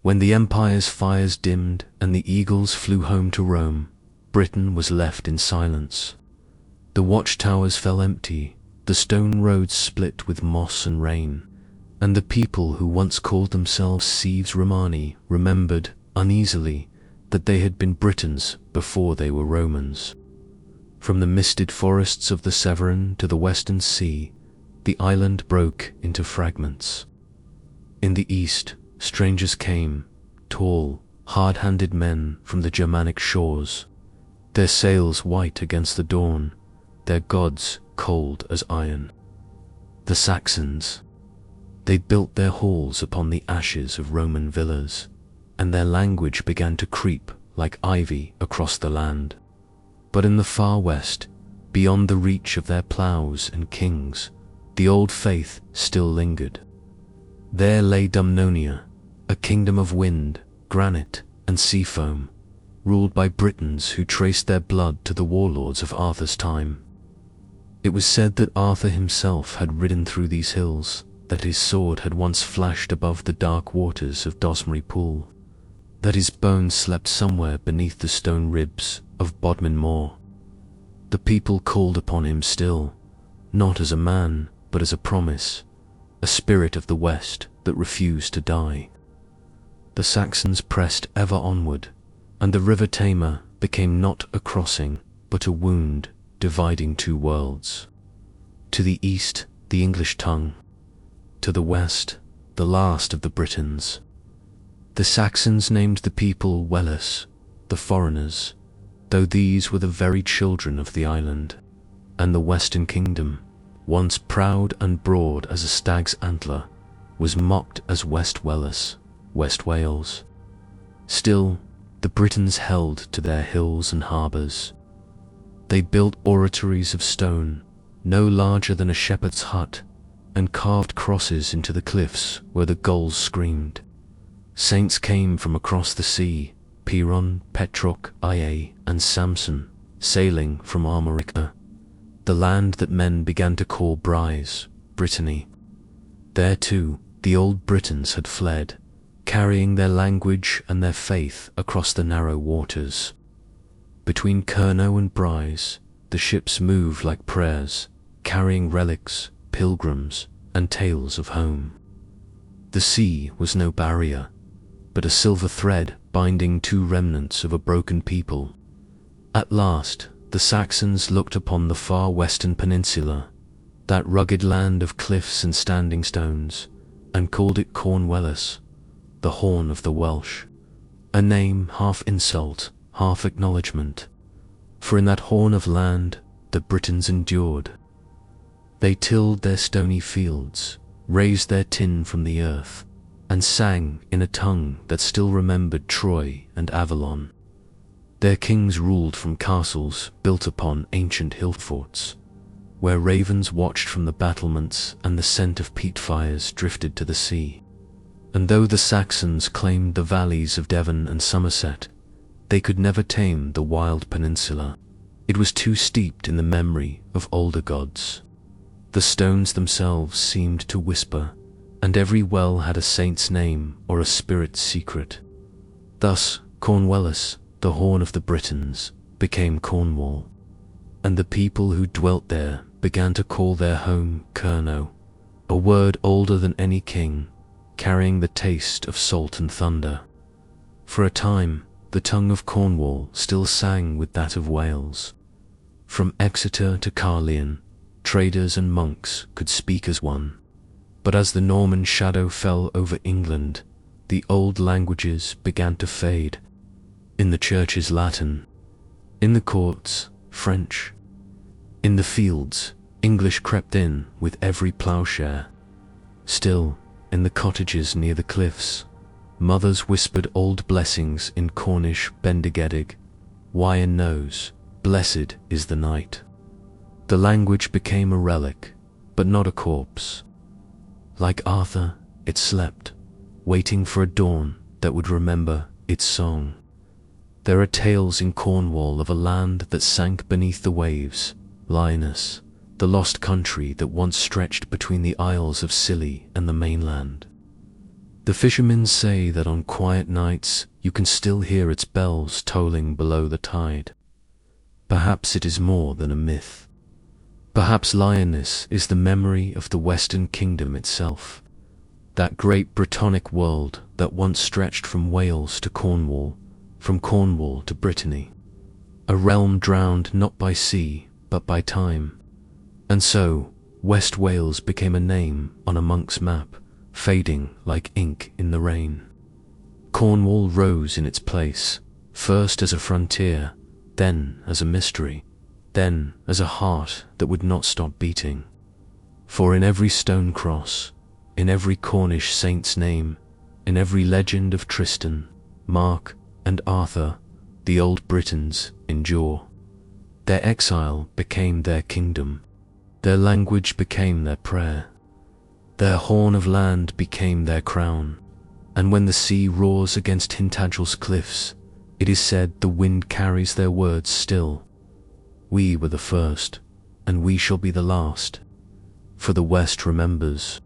When the empire's fires dimmed and the eagles flew home to Rome, Britain was left in silence. The watchtowers fell empty, the stone roads split with moss and rain, and the people who once called themselves Cives Romani remembered, uneasily, that they had been Britons before they were Romans. From the misted forests of the Severn to the western sea, the island broke into fragments. In the east, strangers came, tall, hard-handed men from the Germanic shores, their sails white against the dawn, their gods cold as iron. The Saxons. They built their halls upon the ashes of Roman villas, and their language began to creep like ivy across the land. But in the far west, beyond the reach of their ploughs and kings, the old faith still lingered. There lay Dumnonia, a kingdom of wind, granite, and sea foam, ruled by Britons who traced their blood to the warlords of Arthur's time. It was said that Arthur himself had ridden through these hills, that his sword had once flashed above the dark waters of Dosmary Pool, that his bones slept somewhere beneath the stone ribs of Bodmin Moor. The people called upon him still, not as a man, but as a promise, a spirit of the West that refused to die. The Saxons pressed ever onward, and the river Tamar became not a crossing, but a wound dividing two worlds. To the east, the English tongue. To the west, the last of the Britons. The Saxons named the people Welles, the foreigners, though these were the very children of the island, and the Western Kingdom, once proud and broad as a stag's antler, was mocked as West Welles, West Wales. Still, the Britons held to their hills and harbours. They built oratories of stone, no larger than a shepherd's hut, and carved crosses into the cliffs where the gulls screamed. Saints came from across the sea, Piron, Petroc, Ia, and Samson, sailing from Armorica, the land that men began to call Brise, Brittany. There too, the old Britons had fled, carrying their language and their faith across the narrow waters. Between Kernow and Brise, the ships moved like prayers, carrying relics, pilgrims, and tales of home. The sea was no barrier, but a silver thread binding two remnants of a broken people. At last, the Saxons looked upon the far western peninsula, that rugged land of cliffs and standing stones, and called it Cornwallis, the Horn of the Welsh, a name half insult, half acknowledgement, for in that horn of land the Britons endured. They tilled their stony fields, raised their tin from the earth, and sang in a tongue that still remembered Troy and Avalon. Their kings ruled from castles built upon ancient hill forts, where ravens watched from the battlements and the scent of peat fires drifted to the sea. And though the Saxons claimed the valleys of Devon and Somerset, they could never tame the wild peninsula. It was too steeped in the memory of older gods. The stones themselves seemed to whisper, and every well had a saint's name or a spirit's secret. Thus, Cornwallis, the Horn of the Britons, became Cornwall, and the people who dwelt there began to call their home Kernow, a word older than any king, carrying the taste of salt and thunder. For a time, the tongue of Cornwall still sang with that of Wales. From Exeter to Caerleon, traders and monks could speak as one. But as the Norman shadow fell over England, the old languages began to fade. In the churches, Latin. In the courts, French. In the fields, English crept in with every ploughshare. Still, in the cottages near the cliffs, mothers whispered old blessings in Cornish Bendigedig, Wyan knows, blessed is the night. The language became a relic, but not a corpse. Like Arthur, it slept, waiting for a dawn that would remember its song. There are tales in Cornwall of a land that sank beneath the waves, Lyoness, the lost country that once stretched between the Isles of Scilly and the mainland. The fishermen say that on quiet nights you can still hear its bells tolling below the tide. Perhaps it is more than a myth. Perhaps Lyoness is the memory of the Western Kingdom itself, that great Brittonic world that once stretched from Wales to Cornwall, from Cornwall to Brittany, a realm drowned not by sea but by time. And so, West Wales became a name on a monk's map, fading like ink in the rain. Cornwall rose in its place, first as a frontier, then as a mystery, then as a heart that would not stop beating. For in every stone cross, in every Cornish saint's name, in every legend of Tristan, Mark, and Arthur, the old Britons endure. Their exile became their kingdom, their language became their prayer, their horn of land became their crown, and when the sea roars against Tintagel's cliffs, it is said the wind carries their words still. We were the first, and we shall be the last, for the West remembers.